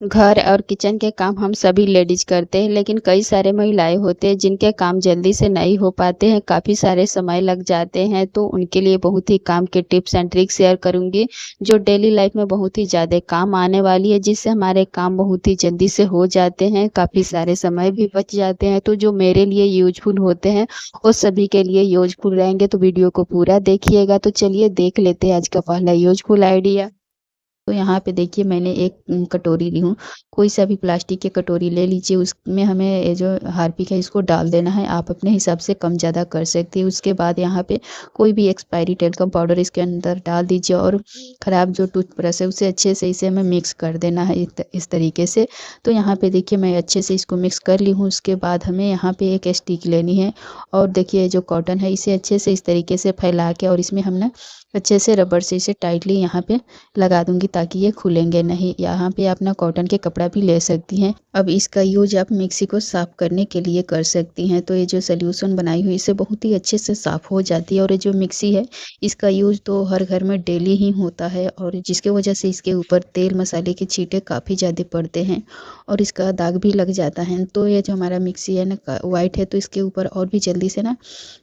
घर और किचन के काम हम सभी लेडीज करते हैं, लेकिन कई सारे महिलाएं होते हैं जिनके काम जल्दी से नहीं हो पाते हैं, काफ़ी सारे समय लग जाते हैं। तो उनके लिए बहुत ही काम के टिप्स एंड ट्रिक्स शेयर करूंगी, जो डेली लाइफ में बहुत ही ज़्यादा काम आने वाली है, जिससे हमारे काम बहुत ही जल्दी से हो जाते हैं, काफ़ी सारे समय भी बच जाते हैं। तो जो मेरे लिए यूजफुल होते हैं वो सभी के लिए यूजफुल रहेंगे। तो वीडियो को पूरा देखिएगा। तो चलिए देख लेते हैं आज का पहला यूजफुल आइडिया। तो यहाँ पे देखिए मैंने एक कटोरी ली हूँ। कोई सा भी प्लास्टिक की कटोरी ले लीजिए, उसमें हमें ये जो हार्पिक है इसको डाल देना है। आप अपने हिसाब से कम ज़्यादा कर सकते हैं। उसके बाद यहाँ पे कोई भी एक्सपायरी टेल्कम पाउडर इसके अंदर डाल दीजिए और ख़राब जो टूथब्रश है उसे अच्छे से इसे हमें मिक्स कर देना है इस तरीके से। तो यहाँ पे देखिए मैं अच्छे से इसको मिक्स कर ली हूँ। उसके बाद हमें यहाँ पे एक स्टिक लेनी है और देखिए जो कॉटन है इसे अच्छे से इस तरीके से फैला के और इसमें हम ना अच्छे से रबड़ से इसे टाइटली यहाँ पे लगा दूंगी ताकि ये खुलेंगे नहीं। यहाँ पे आप ना कॉटन के कपड़ा भी ले सकती हैं। अब इसका यूज आप मिक्सी को साफ करने के लिए कर सकती हैं। तो ये जो सोल्यूशन बनाई हुई इससे बहुत ही अच्छे से साफ हो जाती है। और ये जो मिक्सी है इसका यूज तो हर घर में डेली ही होता है, और जिसके वजह से इसके ऊपर तेल मसाले के छींटे काफ़ी ज़्यादा पड़ते हैं और इसका दाग भी लग जाता है। तो ये जो हमारा मिक्सी है ना वाइट है, तो इसके ऊपर और भी जल्दी से ना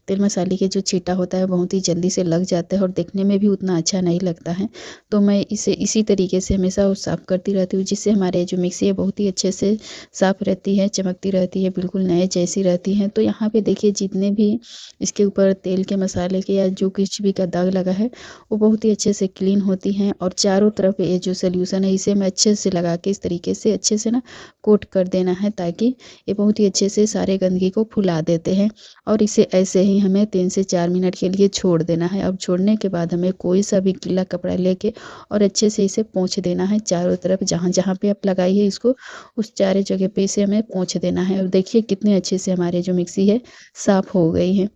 तेल मसाले के जो छींटा होता है बहुत ही जल्दी से लग जाता है और देखने में भी उतना अच्छा नहीं लगता है। तो मैं इसे इसी तरीके से हमेशा साफ़ करती रहती हूँ, जिससे हमारे जो मिक्सी है बहुत ही अच्छे से साफ़ रहती है, चमकती रहती है, बिल्कुल नए जैसी रहती है। तो यहाँ पे देखिए जितने भी इसके ऊपर तेल के मसाले के या जो कुछ भी का दाग लगा है वो बहुत ही अच्छे से क्लीन होती हैं। और चारों तरफ ये जो सोल्यूशन है इसे मैं अच्छे से लगा के इस तरीके से अच्छे से ना कोट कर देना है, ताकि ये बहुत ही अच्छे से सारे गंदगी को फुला देते हैं। और इसे ऐसे ही हमें 3 से 4 मिनट के लिए छोड़ देना है। अब छोड़ने के बाद हमें कोई सा भी गीला कपड़ा लेके और अच्छे से इसे पोंछ देना है चारों तरफ। जहाँ जहाँ पे आप लगाई है इसको उस चारे जगह पे इसे हमें पोंछ देना है। और देखिए कितने अच्छे से हमारे जो मिक्सी है साफ़ हो गई है।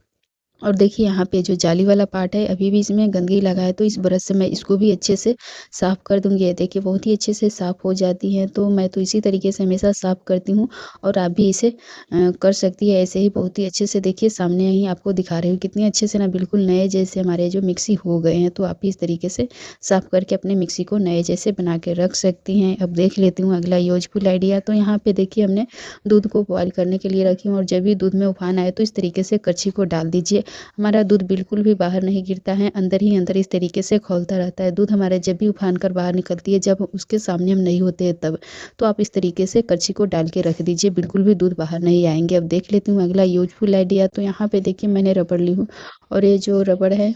और देखिए यहाँ पे जो जाली वाला पार्ट है अभी भी इसमें गंदगी लगा है, तो इस ब्रश से मैं इसको भी अच्छे से साफ़ कर दूंगी। ये देखिए बहुत ही अच्छे से साफ़ हो जाती है। तो मैं तो इसी तरीके से हमेशा साफ़ करती हूँ और आप भी इसे कर सकती है ऐसे ही बहुत ही अच्छे से। देखिए सामने ही आपको दिखा रही हूँ कितने अच्छे से ना बिल्कुल नए जैसे हमारे जो मिक्सी हो गए हैं। तो आप भी इस तरीके से साफ़ करके अपने मिक्सी को नए जैसे बना के रख सकती हैं। अब देख लेती हूँ अगला यूजफुल आइडिया। तो यहाँ पे देखिए हमने दूध को बॉयल करने के लिए रखी हूँ और जब भी दूध में उफान आए तो इस तरीके से कड़छी को डाल दीजिए। हमारा दूध बिल्कुल भी बाहर नहीं गिरता है, अंदर ही अंदर इस तरीके से खौलता रहता है। दूध हमारे जब भी उफान कर बाहर निकलती है, जब उसके सामने हम नहीं होते हैं तब। तो आप इस तरीके से कड़छी को डाल के रख दीजिए, बिल्कुल भी दूध बाहर नहीं आएंगे। अब देख लेती हूँ अगला यूजफुल आइडिया। तो यहाँ पे देखिए मैंने रबड़ ली हूँ और ये जो रबड़ है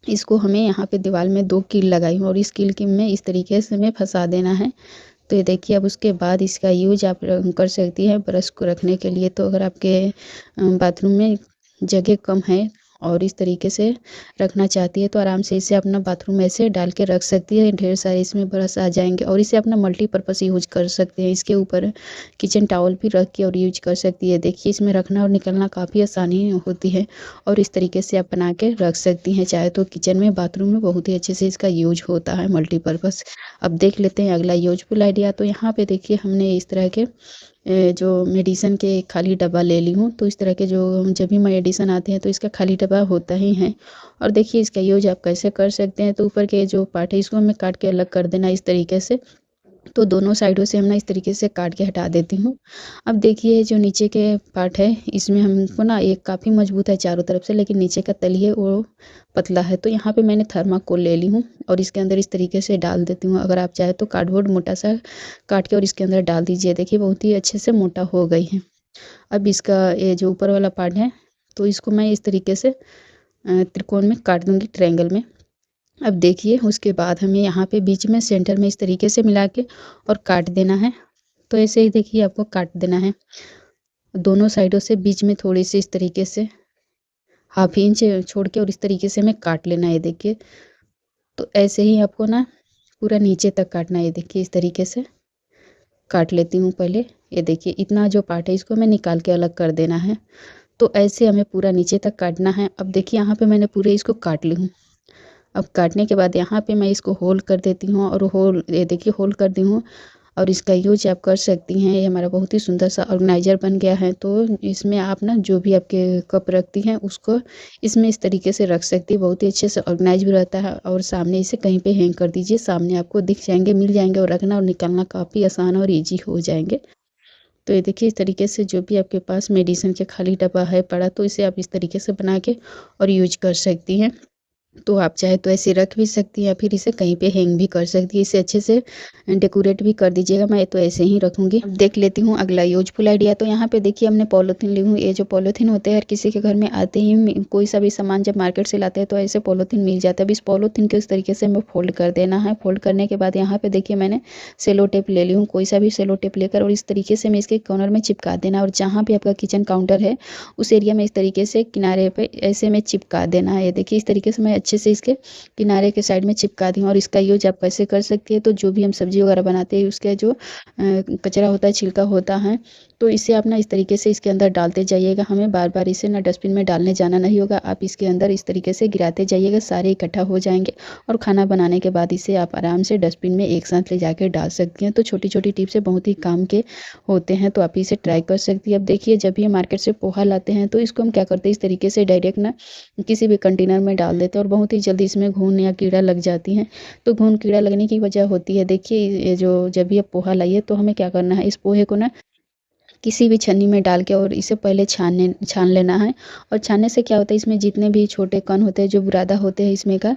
इसको हमें यहाँ पे दीवार में 2 कील लगाई हूँ और इस कील की में इस तरीके से हमें फंसा देना है। तो ये देखिए अब उसके बाद इसका यूज आप कर सकती हैं ब्रश को रखने के लिए। तो अगर आपके बाथरूम में जगह कम है और इस तरीके से रखना चाहती है तो आराम से इसे अपना बाथरूम में ऐसे डाल के रख सकती है। ढेर सारे इसमें ब्रश आ जाएंगे और इसे अपना मल्टीपर्पज़ यूज कर सकते हैं। इसके ऊपर किचन टॉवल भी रख के और यूज कर सकती है। देखिए इसमें रखना और निकलना काफ़ी आसानी होती है और इस तरीके से आप बना के रख सकती हैं, चाहे तो किचन में बाथरूम में बहुत ही अच्छे से इसका यूज होता है मल्टीपर्पज़। अब देख लेते हैं अगला यूजफुल आइडिया। तो यहाँ पे देखिए हमने इस तरह के जो मेडिसन के खाली डब्बा ले ली हूँ। तो इस तरह के जो जब भी मेडिसन आते हैं तो इसका खाली डब्बा होता ही है। और देखिए इसका यूज आप कैसे कर सकते हैं। तो ऊपर के जो पार्ट है इसको हमें काट के अलग कर देना इस तरीके से। तो दोनों साइडों से हम ना इस तरीके से काट के हटा देती हूँ। अब देखिए जो नीचे के पार्ट है इसमें हमको ना एक काफ़ी मजबूत है चारों तरफ से, लेकिन नीचे का तली है वो पतला है। तो यहाँ पे मैंने थर्माकोल ले ली हूँ और इसके अंदर इस तरीके से डाल देती हूँ। अगर आप चाहे तो कार्डबोर्ड मोटा सा काट के और इसके अंदर डाल दीजिए। देखिए बहुत ही अच्छे से मोटा हो गई है। अब इसका ये जो ऊपर वाला पार्ट है तो इसको मैं इस तरीके से त्रिकोण में काट दूंगी, ट्रायंगल में। अब देखिए उसके बाद हमें यहाँ पे बीच में सेंटर में इस तरीके से मिला के और काट देना है। तो ऐसे ही देखिए आपको काट देना है दोनों साइडों से, बीच में थोड़ी सी इस तरीके से हाफ इंच छोड़ के और इस तरीके से हमें काट लेना है। देखिए तो ऐसे ही आपको ना पूरा नीचे तक काटना है। देखिए इस तरीके से काट लेती हूँ पहले। ये देखिए इतना जो पार्ट है इसको हमें निकाल के अलग कर देना है। तो ऐसे हमें पूरा नीचे तक काटना है। अब देखिए यहाँ पे मैंने पूरे इसको काट ली हूँ। अब काटने के बाद यहाँ पे मैं इसको होल कर देती हूँ और होल ये देखिए होल कर दी हूँ। और इसका यूज आप कर सकती हैं। ये हमारा बहुत ही सुंदर सा ऑर्गेनाइज़र बन गया है। तो इसमें आप ना जो भी आपके कप रखती हैं उसको इसमें इस तरीके से रख सकती है। बहुत ही अच्छे से ऑर्गेनाइज भी रहता है और सामने इसे कहीं पे हैंग कर दीजिए, सामने आपको दिख जाएंगे, मिल जाएंगे और रखना और निकालना काफ़ी आसान और ईजी हो जाएंगे। तो ये देखिए, इस तरीके से जो भी आपके पास मेडिसिन के खाली डब्बा है पड़ा, तो इसे आप इस तरीके से बना के और यूज कर सकती हैं। तो आप चाहे तो ऐसे रख भी सकती हैं या फिर इसे कहीं पे हैंग भी कर सकती है। इसे अच्छे से डेकोरेट भी कर दीजिएगा। मैं तो ऐसे ही रखूँगी। अब देख लेती हूँ अगला यूज़फुल आइडिया। तो यहाँ पे देखिए, हमने पॉलीथीन ली हूँ। ये जो पॉलीथीन होते हैं हर किसी के घर में आते ही, कोई सा भी सामान जब मार्केट से लाते हैं तो ऐसे पॉलीथीन मिल जाता है। अब इस पॉलीथीन को इस तरीके से हमें फोल्ड कर देना है। फोल्ड करने के बाद यहाँ पे देखिए, मैंने सेलो टेप ले ली हूँ। कोई सा भी सेलो टेप लेकर और इस तरीके से मैं इसके कॉर्नर में चिपका देना। और जहाँ भी आपका किचन काउंटर है उस एरिया में इस तरीके से किनारे पे ऐसे में चिपका देना है। ये देखिए, इस तरीके से मैं अच्छे से इसके किनारे के साइड में चिपका दी हूँ। और इसका यूज आप कैसे कर सकती है, तो जो भी हम सब्जी वगैरह बनाते हैं उसका जो कचरा होता है, छिलका होता है, तो इसे आप ना इस तरीके से इसके अंदर डालते जाइएगा। हमें बार बार इसे ना डस्टबिन में डालने जाना नहीं होगा। आप इसके अंदर इस तरीके से गिराते जाइएगा, सारे इकट्ठा हो जाएंगे और खाना बनाने के बाद इसे आप आराम से डस्टबिन में एक साथ ले जाकर डाल सकती हैं। तो छोटी छोटी टिप्स बहुत ही काम के होते हैं, तो आप इसे ट्राई कर सकती है। अब देखिए, जब भी हम मार्केट से पोहा लाते हैं तो इसको हम क्या करते हैं, इस तरीके से डायरेक्ट ना किसी भी कंटेनर में डाल देते हैं और बहुत ही जल्दी इसमें घुन या कीड़ा लग जाती हैं। तो घुन कीड़ा लगने की वजह होती है, देखिए ये जो जब भी आप पोहा लाइए तो हमें क्या करना है, इस पोहे को ना किसी भी छन्नी में डाल के और इसे पहले छान लेना है। और छानने से क्या होता है, इसमें जितने भी छोटे कण होते हैं, जो बुरादा होते हैं इसमें का,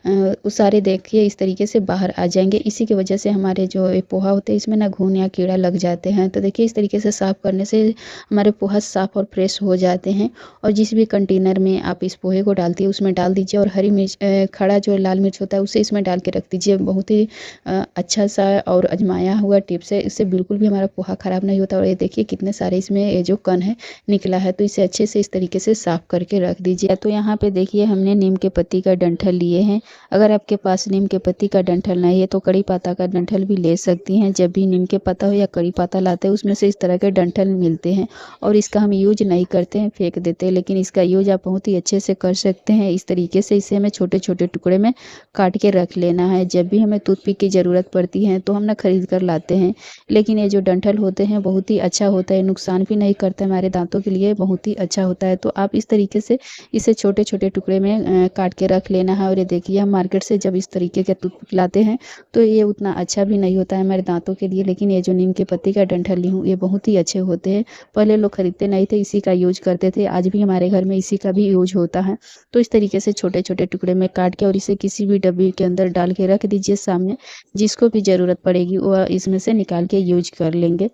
वो सारे देखिए इस तरीके से बाहर आ जाएंगे। इसी की वजह से हमारे जो ये पोहा होते हैं इसमें ना घुन या कीड़ा लग जाते हैं। तो देखिए, इस तरीके से साफ़ करने से हमारे पोहा साफ़ और फ्रेश हो जाते हैं। और जिस भी कंटेनर में आप इस पोहे को डालती है उसमें डाल दीजिए और हरी मिर्च, खड़ा जो लाल मिर्च होता है उसे इसमें डाल के रख दीजिए। बहुत ही अच्छा सा और आजमाया हुआ टिप्स है, इससे बिल्कुल भी हमारा पोहा ख़राब नहीं होता। और ये देखिए, कितने सारे इसमें ये जो कण है निकला है, तो इसे अच्छे से इस तरीके से साफ करके रख दीजिए। तो यहाँ पे देखिए, हमने नीम के पत्ती का डंठल लिए हैं। अगर आपके पास नीम के पत्ती का डंठल नहीं है तो कड़ी पत्ता का डंठल भी ले सकती हैं। जब भी नीम के पत्ता हो या कड़ी पत्ता लाते हैं उसमें से इस तरह के डंठल मिलते हैं और इसका हम यूज नहीं करते हैं, फेंक देते हैं, लेकिन इसका यूज आप बहुत ही अच्छे से कर सकते हैं। इस तरीके से इसे हमें छोटे छोटे टुकड़े में काट के रख लेना है। जब भी हमें टूथपिक की ज़रूरत पड़ती है तो हम ना खरीद कर लाते हैं, लेकिन ये जो डंठल होते हैं बहुत ही अच्छा होता है, नुकसान भी नहीं करता है, हमारे दांतों के लिए बहुत ही अच्छा होता है। तो आप इस तरीके से इसे छोटे छोटे टुकड़े में काट के रख लेना है। और ये देखिए, हम मार्केट से जब इस तरीके के टूथपिक लाते हैं तो ये उतना अच्छा भी नहीं होता है हमारे दांतों के लिए, लेकिन ये जो नीम के पत्ती का डंठल ली हूँ ये बहुत ही अच्छे होते हैं। पहले लोग खरीदते नहीं थे, इसी का यूज करते थे, आज भी हमारे घर में इसी का भी यूज होता है। तो इस तरीके से छोटे छोटे टुकड़े में काट के और इसे किसी भी डब्बे के अंदर डाल के रख दीजिए सामने, जिसको भी ज़रूरत पड़ेगी वो इसमें से निकाल के यूज कर लेंगे।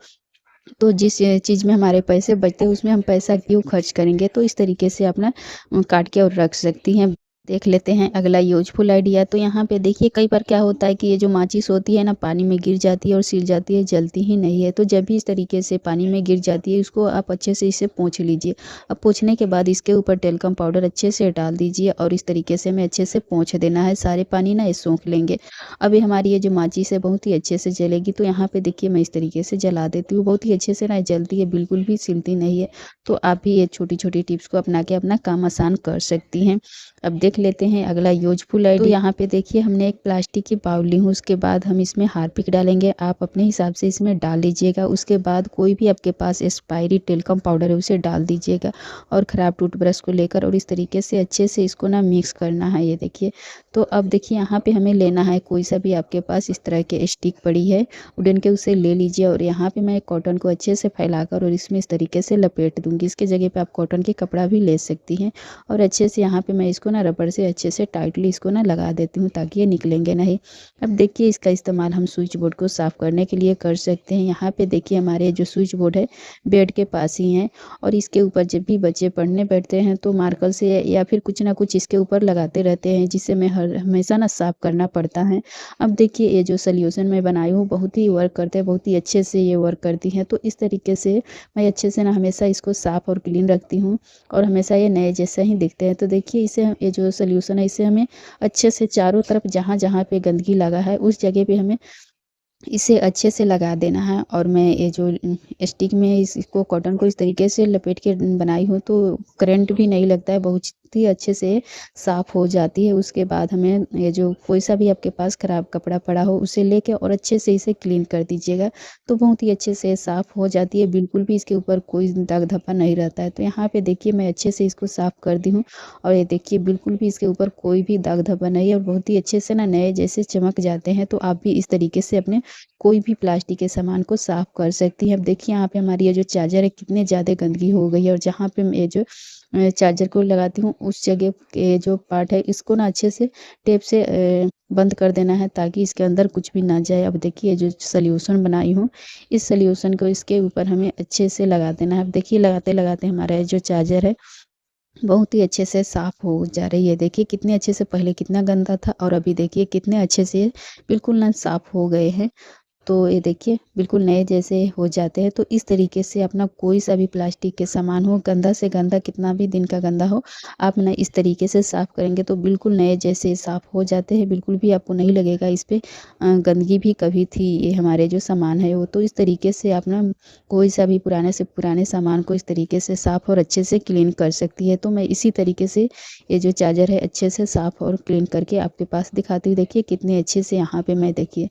तो जिस चीज़ में हमारे पैसे बचते हैं उसमें हम पैसा क्यों खर्च करेंगे। तो इस तरीके से अपना काट के और रख सकती हैं। देख लेते हैं अगला यूजफुल आइडिया। तो यहाँ पे देखिए, कई बार क्या होता है कि ये जो माचिस होती है ना, पानी में गिर जाती है और सिल जाती है, जलती ही नहीं है। तो जब भी इस तरीके से पानी में गिर जाती है इसको आप अच्छे से इसे पोंछ लीजिए। अब पोंछने के बाद इसके ऊपर टेल्कम पाउडर अच्छे से डाल दीजिए और इस तरीके से हमें अच्छे से पोंछ देना है। सारे पानी ना ये सोख लेंगे। अब ये हमारी ये जो माचिस है बहुत ही अच्छे से जलेगी। तो यहाँ पे देखिए, मैं इस तरीके से जला देती हूँ, बहुत ही अच्छे से ना जलती है, बिल्कुल भी सिलती नहीं है। तो आप भी ये छोटी छोटी टिप्स को अपना के अपना काम आसान कर सकती हैं। अब देख लेते हैं अगला यूजफुल आइडिया। तो यहाँ पे देखिए, हमने एक प्लास्टिक की बाउल ली हूँ, उसके बाद हम इसमें हार्पिक डालेंगे। आप अपने हिसाब से इसमें डाल लीजिएगा। उसके बाद कोई भी आपके पास एक्सपायरी टेल्कम पाउडर है उसे डाल दीजिएगा और ख़राब टूथब्रश को लेकर और इस तरीके से अच्छे से इसको ना मिक्स करना है। ये देखिए, तो अब देखिए यहाँ पे हमें लेना है कोई सा भी आपके पास इस तरह के स्टिक पड़ी है वुडन के, उसे ले लीजिए। और यहाँ पे मैं कॉटन को अच्छे से फैलाकर और इसमें इस तरीके से लपेट दूँगी। इसके जगह पे आप कॉटन के कपड़ा भी ले सकती हैं। और अच्छे से यहाँ पे मैं इसको ना रबड़ से अच्छे से टाइटली इसको ना लगा देती हूँ ताकि ये निकलेंगे नहीं। अब देखिए, इसका इस्तेमाल हम स्विच बोर्ड को साफ़ करने के लिए कर सकते हैं। यहाँ पे देखिए, हमारे जो स्विच बोर्ड है बेड के पास ही है और इसके ऊपर जब भी बच्चे पढ़ने बैठते हैं तो मार्कर से या फिर कुछ ना कुछ इसके ऊपर लगाते रहते हैं, जिससे मैं हमेशा ना साफ़ करना पड़ता है। अब देखिए, ये जो सोल्यूशन मैं बनाई हूँ बहुत ही वर्क करते हैं, बहुत ही अच्छे से ये वर्क करती हैं। तो इस तरीके से मैं अच्छे से ना हमेशा इसको साफ़ और क्लीन रखती हूँ और हमेशा ये नए जैसा ही दिखते हैं। तो देखिए, इसे ये जो सोल्यूशन है इसे हमें अच्छे से चारों तरफ जहाँ जहाँ पे गंदगी लगा है उस जगह पे हमें इसे अच्छे से लगा देना है। और मैं ये जो स्टिक में इसको कॉटन को इस तरीके से लपेट के बनाई हूँ तो करंट भी नहीं लगता है, बहुत बहुत ही अच्छे से साफ़ हो जाती है। उसके बाद हमें ये जो कोई सा भी आपके पास ख़राब कपड़ा पड़ा हो उसे लेके और अच्छे से इसे क्लीन कर दीजिएगा, तो बहुत ही अच्छे से साफ़ हो जाती है। बिल्कुल भी इसके ऊपर कोई दाग धब्बा नहीं रहता है। तो यहाँ पे देखिए मैं अच्छे से इसको साफ़ कर दी हूँ और ये देखिए बिल्कुल भी इसके ऊपर कोई भी दाग धब्बा नहीं है और बहुत ही अच्छे से ना नए जैसे चमक जाते हैं। तो आप भी इस तरीके से अपने कोई भी प्लास्टिक के सामान को साफ़ कर सकती हैं। अब देखिए यहाँ पे हमारी ये जो चार्जर है कितनी ज़्यादा गंदगी हो गई है और जहाँ पे मैं ये जो चार्जर को लगाती हूँ उस जगह के जो पार्ट है इसको ना अच्छे से टेप से बंद कर देना है ताकि इसके अंदर कुछ भी ना जाए। अब देखिए जो सॉल्यूशन बनाई हूँ इस सॉल्यूशन को इसके ऊपर हमें अच्छे से लगा देना है। अब देखिए लगाते-लगाते हमारा ये जो चार्जर है बहुत ही अच्छे से साफ़ हो जा रही है। देखिए कितने अच्छे से, पहले कितना गंदा था और अभी देखिए कितने अच्छे से बिल्कुल ना साफ़ हो गए हैं। तो ये देखिए बिल्कुल नए जैसे हो जाते हैं। तो इस तरीके से अपना कोई सा भी प्लास्टिक के सामान हो, गंदा से गंदा कितना भी दिन का गंदा हो, आप ना इस तरीके से साफ़ करेंगे तो बिल्कुल नए जैसे साफ़ हो जाते हैं। बिल्कुल भी आपको नहीं लगेगा इस पे गंदगी भी कभी थी। ये हमारे जो सामान है वो, तो इस तरीके से आप ना कोई सा भी पुराने से पुराने सामान को इस तरीके से साफ़ और अच्छे से क्लीन कर सकती है। तो मैं इसी तरीके से ये जो चार्जर है अच्छे से साफ़ और क्लीन करके आपके पास दिखाती हूँ। देखिए कितने अच्छे से यहाँ पे मैं देखिए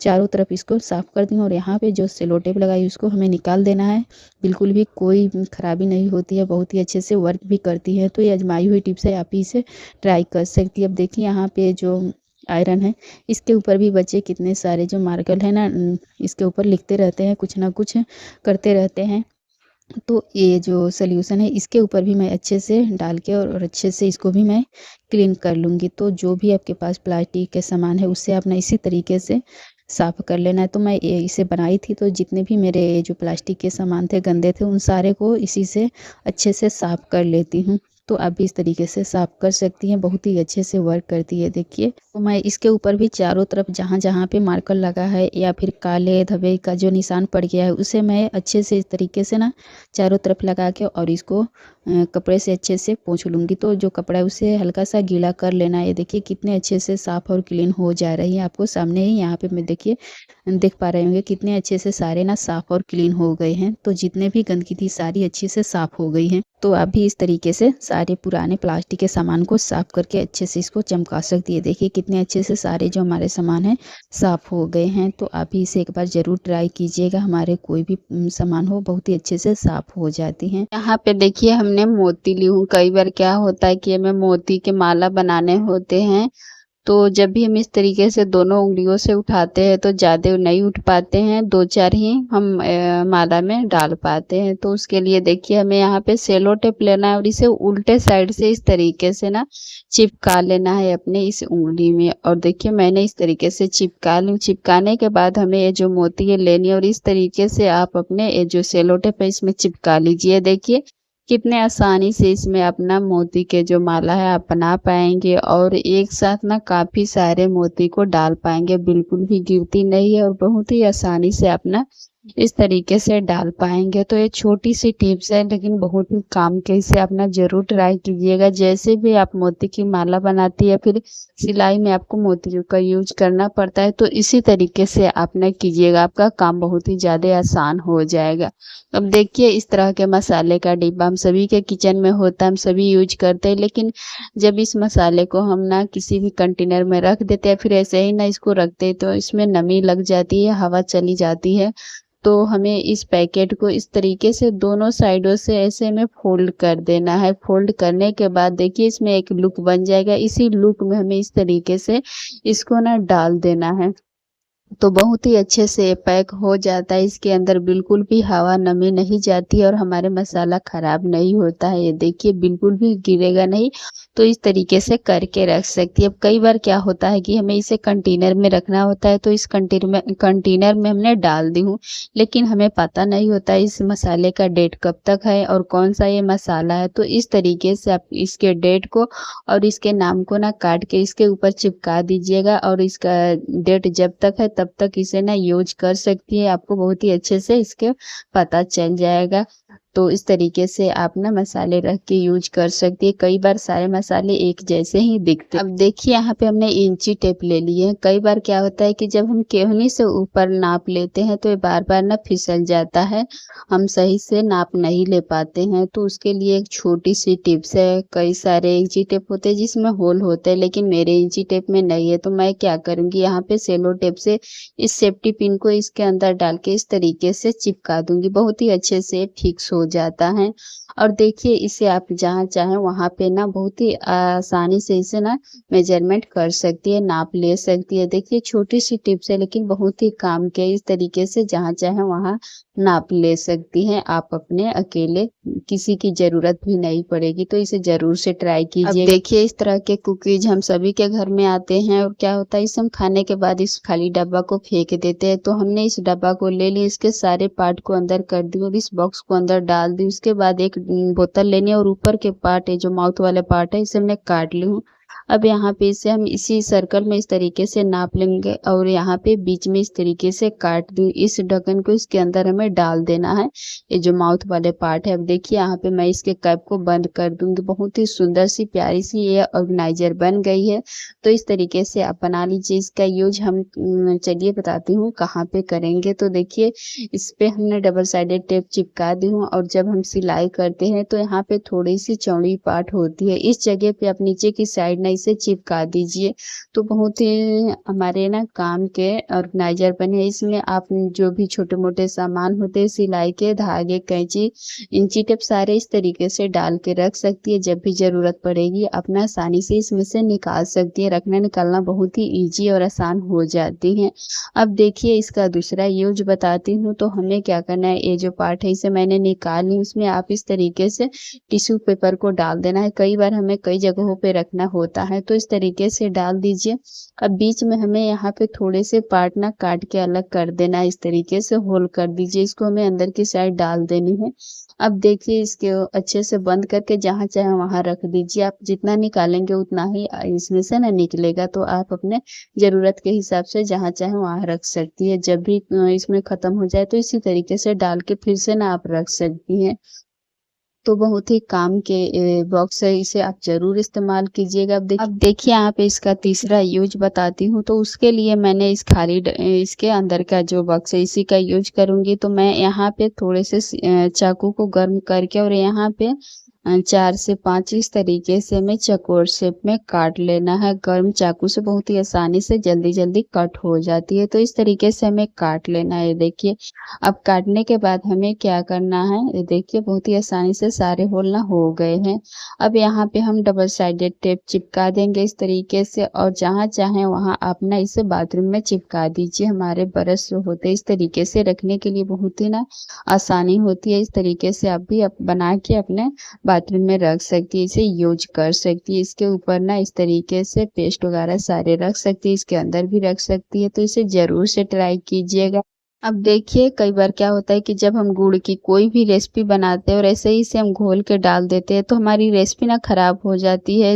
चारों तरफ इसको साफ़ कर दी हूँ और यहाँ पे जो सेलो टेप लगाई उसको हमें निकाल देना है। बिल्कुल भी कोई खराबी नहीं होती है, बहुत ही अच्छे से वर्क भी करती है। तो ये आजमाई हुई टिप्स है, आप ही इसे ट्राई कर सकती है। अब देखिए यहाँ पे जो आयरन है इसके ऊपर भी बच्चे कितने सारे जो मार्कर है ना इसके ऊपर लिखते रहते हैं, कुछ ना कुछ करते रहते हैं। तो ये जो सॉल्यूशन है इसके ऊपर भी मैं अच्छे से डाल के और अच्छे से इसको भी मैं क्लीन कर लूँगी। तो जो भी आपके पास प्लास्टिक के सामान है उससे आप ना इसी तरीके से साफ़ कर लेना है। तो मैं ये इसे बनाई थी तो जितने भी मेरे जो प्लास्टिक के सामान थे गंदे थे उन सारे को इसी से अच्छे से साफ़ कर लेती हूँ। तो आप भी इस तरीके से साफ़ कर सकती हैं, बहुत ही अच्छे से वर्क करती है देखिए। तो मैं इसके ऊपर भी चारों तरफ जहाँ-जहाँ पे मार्कर लगा है या फिर काले धब्बे का जो निशान पड़ गया है उसे मैं अच्छे से इस तरीके से ना चारों तरफ लगा के और इसको कपड़े से अच्छे से पोंछ लूँगी। तो जो कपड़ा है उसे हल्का सा गीला कर लेना है। ये देखिए कितने अच्छे से साफ़ और क्लीन हो जा रही है। आपको सामने ही यहाँ पे मैं देखिए देख पा रहे होंगे कितने अच्छे से सारे ना साफ़ और क्लीन हो गए हैं। तो जितने भी गंदगी थी सारी अच्छे से साफ़ हो गई है। तो आप भी इस तरीके से सारे पुराने प्लास्टिक के सामान को साफ़ करके अच्छे से इसको चमका सकती है। देखिए कितने अच्छे से सारे जो हमारे सामान हैं साफ़ हो गए हैं। तो आप भी इसे एक बार ज़रूर ट्राई कीजिएगा। हमारे कोई भी सामान हो बहुत ही अच्छे से साफ़ हो जाती हैं। यहाँ पे देखिए हमने मोती ली हूँ। कई बार क्या होता है कि हमें मोती के माला बनाने होते हैं, तो जब भी हम इस तरीके से दोनों उँगलियों से उठाते हैं तो ज़्यादा नहीं उठ पाते हैं, 2-4 ही हम माला में डाल पाते हैं। तो उसके लिए देखिए हमें यहाँ पे सेलो टेप लेना है और इसे उल्टे साइड से इस तरीके से ना चिपका लेना है अपने इस उँगली में। और देखिए मैंने इस तरीके से चिपका ली। चिपकाने के बाद हमें ये जो मोती है लेनी है और इस तरीके से आप अपने ये जो सेलो टेप है इसमें चिपका लीजिए। देखिए कितने आसानी से इसमें अपना मोती के जो माला है आप बना पाएंगे और एक साथ ना काफ़ी सारे मोती को डाल पाएंगे, बिल्कुल भी गिरती नहीं है और बहुत ही आसानी से अपना इस तरीके से डाल पाएंगे। तो ये छोटी सी टिप्स है लेकिन बहुत ही काम के, इसे अपना ज़रूर ट्राई कीजिएगा। जैसे भी आप मोती की माला बनाती है फिर सिलाई में आपको मोतियों का यूज करना पड़ता है, तो इसी तरीके से आप ना कीजिएगा, आपका काम बहुत ही ज़्यादा आसान हो जाएगा। अब देखिए इस तरह के मसाले का डिब्बा हम सभी के किचन में होता है, हम सभी यूज करते हैं, लेकिन जब इस मसाले को हम ना किसी भी कंटेनर में रख देते हैं फिर ऐसे ही ना इसको रखते हैं तो इसमें नमी लग जाती है, हवा चली जाती है। तो हमें इस पैकेट को इस तरीके से दोनों साइडों से ऐसे में फोल्ड कर देना है। फोल्ड करने के बाद देखिए इसमें एक लूप बन जाएगा, इसी लूप में हमें इस तरीके से इसको ना डाल देना है। तो बहुत ही अच्छे से पैक हो जाता है, इसके अंदर बिल्कुल भी हवा नमी नहीं जाती और हमारे मसाला ख़राब नहीं होता है। ये देखिए बिल्कुल भी गिरेगा नहीं, तो इस तरीके से करके रख सकती है। अब कई बार क्या होता है कि हमें इसे कंटेनर में रखना होता है तो इस कंटेनर में हमने डाल दी हूँ, लेकिन हमें पता नहीं होता इस मसाले का डेट कब तक है और कौन सा ये मसाला है। तो इस तरीके से आप इसके डेट को और इसके नाम को ना काट के इसके ऊपर चिपका दीजिएगा और इसका डेट जब तक है तब तक इसे ना यूज कर सकती है। आपको बहुत ही अच्छे से इसके पता चल जाएगा। तो इस तरीके से आप ना मसाले रख के यूज कर सकती है। कई बार सारे मसाले एक जैसे ही दिखते। अब देखिए यहाँ पे हमने इंची टेप ले ली है। कई बार क्या होता है कि जब हम केहनी से ऊपर नाप लेते हैं तो ये बार-बार ना फिसल जाता है। हम सही से नाप नहीं ले पाते हैं, तो उसके लिए एक छोटी-सी टिप्स है। कई सारे इंची टेप होते हैं जिसमें होल होते हैं, लेकिन मेरे इंची टेप में नहीं है। तो मैं क्या करूँगी, यहाँ पे सेलो टेप से इस सेफ्टी पिन को इसके अंदर डाल के इस तरीके से चिपका दूँगी। बहुत ही अच्छे से फिक्स हो जाता है। और देखिए इसे आप जहाँ चाहें वहाँ पे ना बहुत ही आसानी से इसे ना मेजरमेंट कर सकती है, नाप ले सकती है। देखिए छोटी-सी टिप्स है लेकिन बहुत ही काम की है। इस तरीके से जहाँ चाहें वहाँ नाप ले सकती हैं आप अपने अकेले, किसी की ज़रूरत भी नहीं पड़ेगी। तो इसे ज़रूर से ट्राई कीजिए। अब देखिए इस तरह के कुकीज़ हम सभी के घर में आते हैं और क्या होता है, इसे हम खाने के बाद इस खाली डब्बा को फेंक देते हैं। तो हमने इस डब्बा को ले लिया, इसके सारे पार्ट को अंदर कर दी और इस बॉक्स को अंदर डाल दी। उसके बाद एक बोतल लेनी है और ऊपर के पार्ट है जो माउथ वाले पार्ट है इसे हमने काट ली हूँ। अब यहाँ पे इसे हम इसी सर्कल में इस तरीके से नाप लेंगे और यहाँ पे बीच में इस तरीके से काट दूँ। इस ढक्कन को इसके अंदर हमें डाल देना है, ये जो माउथ वाले पार्ट है। अब देखिए यहाँ पे मैं इसके कैप को बंद कर दूँगी। बहुत ही सुंदर सी प्यारी सी ये ऑर्गेनाइजर बन गई है। तो इस तरीके से आप बना लीजिए। इसका यूज हम चलिए बताती हूँ कहाँ पे करेंगे। तो देखिए इस पे हमने डबल साइडेड टेप चिपका दी हूँ और जब हम सिलाई करते हैं तो यहाँ पे थोड़ी सी चौड़ी पार्ट होती है, इस जगह पे आप नीचे की साइड ना इसे चिपका दीजिए। तो बहुत ही हमारे ना काम के ऑर्गेनाइजर बने। इसमें आप जो भी छोटे मोटे सामान होते हैं, सिलाई के धागे, कैंची, इंची टेप सारे इस तरीके से डाल के रख सकती है। जब भी जरूरत पड़ेगी अपना आसानी से इसमें से निकाल सकती है। रखना निकालना बहुत ही ईजी और आसान हो जाती है। अब देखिए इसका दूसरा यूज बताती हूँ। तो हमें क्या करना है, ये जो पार्ट है इसे मैंने निकाल ली। इसमें आप इस तरीके से टिश्यू पेपर को डाल देना है। कई बार हमें कई जगहों पे रखना होता है, तो इस तरीके से डाल दीजिए। अब बीच में हमें यहाँ पे थोड़े से पार्ट ना काट के अलग कर देना है। इस तरीके से होल कर दीजिए। इसको हमें अंदर की साइड डाल देनी है। अब देखिए इसके अच्छे से बंद करके जहाँ चाहे वहाँ रख दीजिए। आप जितना निकालेंगे उतना ही इसमें से ना निकलेगा। तो आप अपने ज़रूरत के हिसाब से जहाँ चाहे वहाँ रख सकती है। जब भी इसमें ख़त्म हो जाए तो इसी तरीके से डाल के फिर से ना आप रख सकती हैं। तो बहुत ही काम के बॉक्स है, इसे आप ज़रूर इस्तेमाल कीजिएगा। अब देखिए यहाँ पे इसका तीसरा यूज बताती हूँ। तो उसके लिए मैंने इस इसके अंदर का जो बॉक्स है इसी का यूज करूँगी। तो मैं यहाँ पे थोड़े से चाकू को गर्म करके और यहाँ पे 4 से 5 इस तरीके से हमें चौकोर शेप में काट लेना है। गर्म चाकू से बहुत ही आसानी से जल्दी-जल्दी कट हो जाती है। तो इस तरीके से हमें काट लेना है। ये देखिए अब काटने के बाद हमें क्या करना है, ये देखिए बहुत ही आसानी से सारे होल ना हो गए हैं। अब यहाँ पे हम डबल साइडेड टेप चिपका देंगे इस तरीके से और जहाँ चाहें वहाँ आप ना इसे बाथरूम में चिपका दीजिए। हमारे ब्रश जो होते हैं इस तरीके से रखने के लिए बहुत ही ना आसानी होती है। इस तरीके से आप भी बना के अपने बाथरूम में रख सकती है, इसे यूज कर सकती है। इसके ऊपर ना इस तरीके से पेस्ट वगैरह सारे रख सकती है, इसके अंदर भी रख सकती है। तो इसे ज़रूर से ट्राई कीजिएगा। अब देखिए कई बार क्या होता है कि जब हम गुड़ की कोई भी रेसिपी बनाते हैं और ऐसे ही इसे हम घोल के डाल देते हैं तो हमारी रेसिपी ना खराब हो जाती है।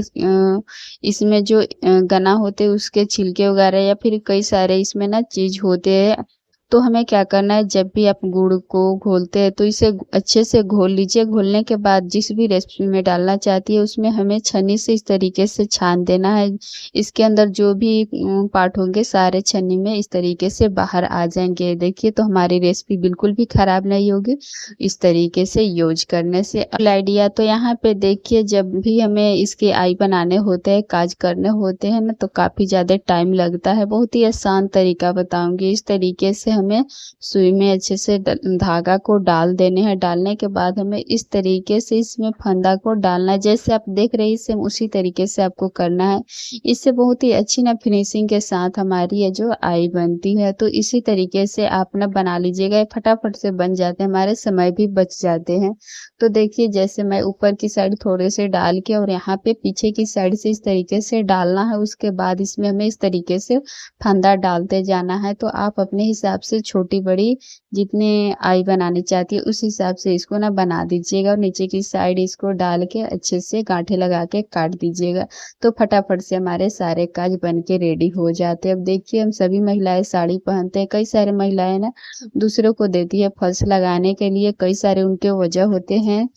इसमें जो गना होते हैं उसके छिलके वगैरह या फिर कई सारे इसमें ना चीज़ होते हैं। तो हमें क्या करना है, जब भी आप गुड़ को घोलते हैं तो इसे अच्छे से घोल लीजिए। घोलने के बाद जिस भी रेसिपी में डालना चाहती है उसमें हमें छन्नी से इस तरीके से छान देना है। इसके अंदर जो भी पार्ट होंगे सारे छन्नी में इस तरीके से बाहर आ जाएंगे। देखिए तो हमारी रेसिपी बिल्कुल भी खराब नहीं होगी इस तरीके से यूज करने से। आइडिया तो यहाँ पे देखिए जब भी हमें इसके आई बनाने होते हैं, काज करने होते हैं ना, तो काफ़ी ज़्यादा टाइम लगता है। बहुत ही आसान तरीका बताऊंगी। इस तरीके से हमें सुई में अच्छे से धागा को डाल देने हैं। डालने के बाद हमें इस तरीके से इसमें फंदा को डालना है। जैसे आप देख रहे हैं सेम उसी तरीके से आपको करना है। इससे बहुत ही अच्छी ना फिनिशिंग के साथ हमारी ये जो आई बनती है। तो इसी तरीके से आप ना बना लीजिएगा, ये फटाफट से बन जाते हैं, हमारे समय भी बच जाते हैं। तो देखिए जैसे मैं ऊपर की साइड थोड़े से डाल के और यहाँ पे पीछे की साइड से इस तरीके से डालना है। उसके बाद इसमें हमें इस तरीके से फंदा डालते जाना है। तो आप अपने हिसाब से छोटी बड़ी जितने आई बनानी चाहती है उस हिसाब से इसको ना बना दीजिएगा और नीचे की साइड इसको डाल के अच्छे से गांठे लगा के काट दीजिएगा। तो फटाफट से हमारे सारे काज बन के रेडी हो जाते हैं। अब देखिए हम सभी महिलाएं साड़ी पहनते हैं, कई सारे महिलाएं ना दूसरों को देती है फॉल्स लगाने के लिए, कई सारे उनके वजह होते हैं।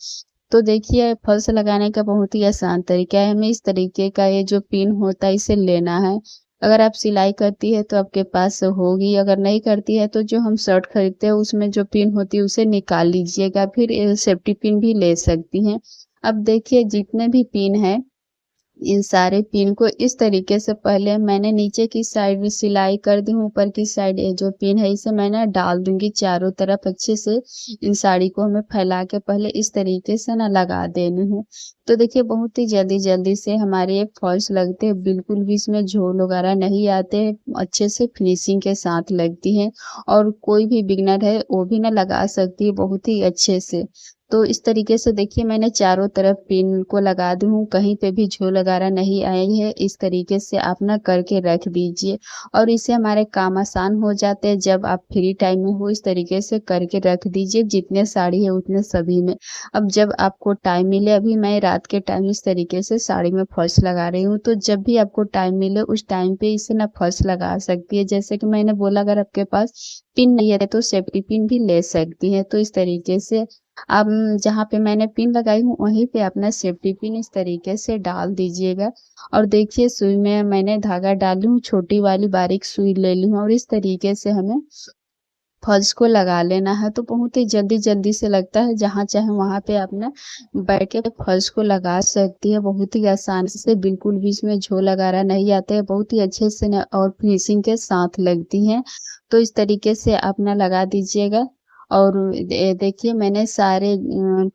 तो देखिए फॉल्स लगाने का बहुत ही आसान तरीका है। हमें इस तरीके का ये जो पिन होता है इसे लेना है। अगर आप सिलाई करती है तो आपके पास होगी, अगर नहीं करती है तो जो हम शर्ट खरीदते हैं उसमें जो पिन होती है उसे निकाल लीजिएगा, फिर सेफ्टी पिन भी ले सकती हैं। अब देखिए जितने भी पिन हैं इन सारे पिन को इस तरीके से पहले मैंने नीचे की साइड सिलाई कर दी हूँ, ऊपर की साइड ये जो पिन है इसे मैंने डाल दूंगी चारों तरफ अच्छे से। इन साड़ी को हमें फैला के पहले इस तरीके से ना लगा देनी है। तो देखिए बहुत ही जल्दी जल्दी से हमारे ये फॉल्स लगते हैं, बिल्कुल भी इसमें झोल वगैरह नहीं आते हैं, अच्छे से फिनिशिंग के साथ लगती है और कोई भी बिगनर है वो भी ना लगा सकती है बहुत ही अच्छे से। तो इस तरीके से देखिए मैंने चारों तरफ पिन को लगा दी हूँ, कहीं पे भी झोल वगैरह नहीं आई है। इस तरीके से आप ना करके रख दीजिए और इससे हमारे काम आसान हो जाते हैं। जब आप फ्री टाइम में हो इस तरीके से करके रख दीजिए, जितने साड़ी है उतने सभी में। अब जब आपको टाइम मिले, अभी मैं रात के टाइम इस तरीके से साड़ी में फॉल्स लगा रही हूँ, तो जब भी आपको टाइम मिले उस टाइम पे इसे ना फॉल्स लगा सकती है। जैसे कि मैंने बोला अगर आपके पास पिन नहीं है तो सेफ्टी पिन भी ले सकती है। तो इस तरीके से अब जहाँ पे मैंने पिन लगाई हूँ वहीं पे अपना सेफ्टी पिन इस तरीके से डाल दीजिएगा और देखिए सुई में मैंने धागा डाली हूँ, छोटी वाली बारीक सुई ले ली हूँ और इस तरीके से हमें फॉल्स को लगा लेना है। तो बहुत ही जल्दी जल्दी से लगता है, जहाँ चाहे वहाँ पे आप ना बैठ के फॉल्स को लगा सकती है बहुत ही आसानी से, बिल्कुल भी इसमें झोल वगैरह नहीं आते हैं, बहुत ही अच्छे से ना और फिनिशिंग के साथ लगती हैं। तो इस तरीके से आप ना लगा दीजिएगा और देखिए मैंने सारे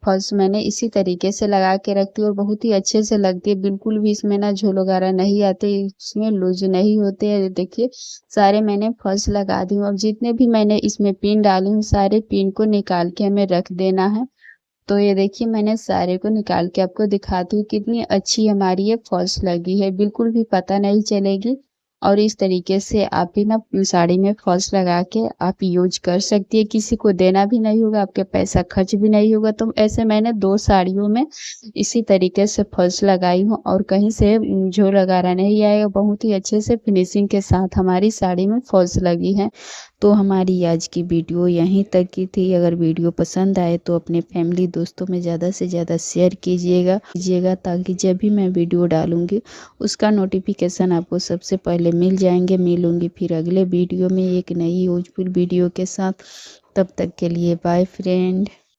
फॉल्स मैंने इसी तरीके से लगा के रखती हूँ और बहुत ही अच्छे से लगती है, बिल्कुल भी इसमें ना झोल वगैरह नहीं आते, इसमें लूज नहीं होते हैं। देखिए सारे मैंने फॉल्स लगा दी हूँ। अब जितने भी मैंने इसमें पिन डाली हूँ सारे पिन को निकाल के हमें रख देना है। तो ये देखिए मैंने सारे को निकाल के आपको दिखाती हूँ कितनी अच्छी हमारी ये फॉल्स लगी है, बिल्कुल भी पता नहीं चलेगी। और इस तरीके से आप भी ना साड़ी में फॉल्स लगा के आप यूज कर सकती है, किसी को देना भी नहीं होगा, आपके पैसा खर्च भी नहीं होगा। तो ऐसे मैंने 2 साड़ियों में इसी तरीके से फॉल्स लगाई हूँ और कहीं से झोल वगैरह नहीं आएगा, बहुत ही अच्छे से फिनिशिंग के साथ हमारी साड़ी में फॉल्स लगी है। तो हमारी आज की वीडियो यहीं तक की थी। अगर वीडियो पसंद आए तो अपने फैमिली दोस्तों में ज़्यादा से ज़्यादा शेयर कीजिएगा ताकि जब भी मैं वीडियो डालूंगी उसका नोटिफिकेशन आपको सबसे पहले मिलूंगी फिर अगले वीडियो में एक नई यूजफुल वीडियो के साथ। तब तक के लिए बाय फ्रेंड।